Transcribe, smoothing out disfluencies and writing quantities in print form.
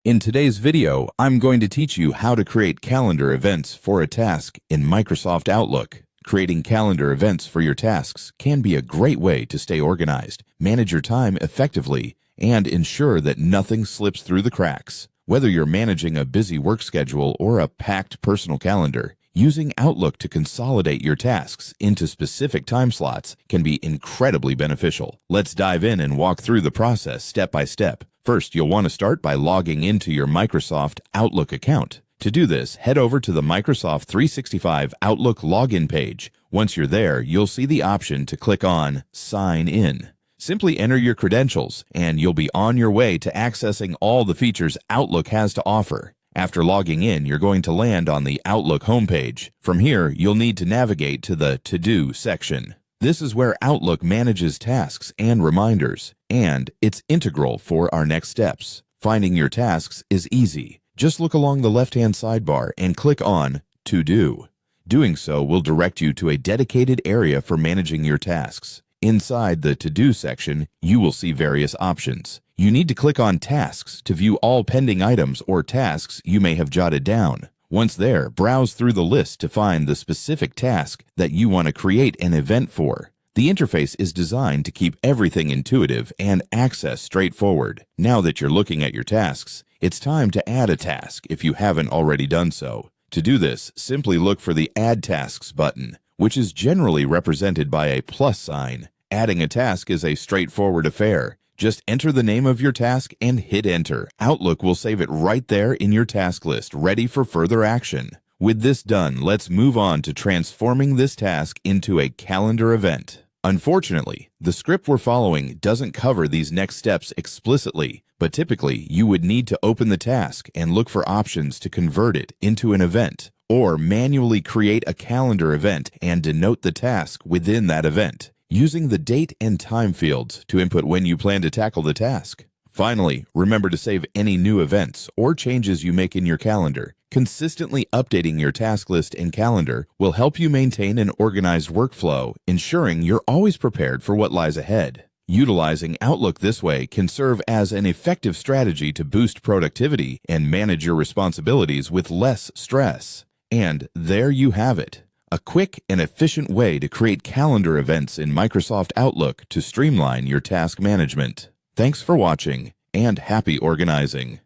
In today's video, I'm going to teach you how to create calendar events for a task in Microsoft Outlook. Creating calendar events for your tasks can be a great way to stay organized, manage your time effectively, and ensure that nothing slips through the cracks. Whether you're managing a busy work schedule or a packed personal calendar, using Outlook to consolidate your tasks into specific time slots can be incredibly beneficial. Let's dive in and walk through the process step by step. First, you'll want to start by logging into your Microsoft Outlook account. To do this, head over to the Microsoft 365 Outlook login page. Once you're there, you'll see the option to click on Sign In. Simply enter your credentials, and you'll be on your way to accessing all the features Outlook has to offer. After logging in, you're going to land on the Outlook homepage. From here, you'll need to navigate to the To Do section. This is where Outlook manages tasks and reminders, and it's integral for our next steps. Finding your tasks is easy. Just look along the left-hand sidebar and click on To Do. Doing so will direct you to a dedicated area for managing your tasks. Inside the To Do section, you will see various options. You need to click on Tasks to view all pending items or tasks you may have jotted down. Once there, browse through the list to find the specific task that you want to create an event for. The interface is designed to keep everything intuitive and access straightforward. Now that you're looking at your tasks, it's time to add a task if you haven't already done so. To do this, simply look for the Add Tasks button, which is generally represented by a plus sign. Adding a task is a straightforward affair. Just enter the name of your task and hit enter. Outlook will save it right there in your task list, ready for further action. With this done, let's move on to transforming this task into a calendar event. Unfortunately, the script we're following doesn't cover these next steps explicitly, but typically you would need to open the task and look for options to convert it into an event, or manually create a calendar event and denote the task within that event, using the date and time fields to input when you plan to tackle the task. Finally, remember to save any new events or changes you make in your calendar. Consistently updating your task list and calendar will help you maintain an organized workflow, ensuring you're always prepared for what lies ahead. Utilizing Outlook this way can serve as an effective strategy to boost productivity and manage your responsibilities with less stress. And there you have it. A quick and efficient way to create calendar events in Microsoft Outlook to streamline your task management. Thanks for watching, and happy organizing.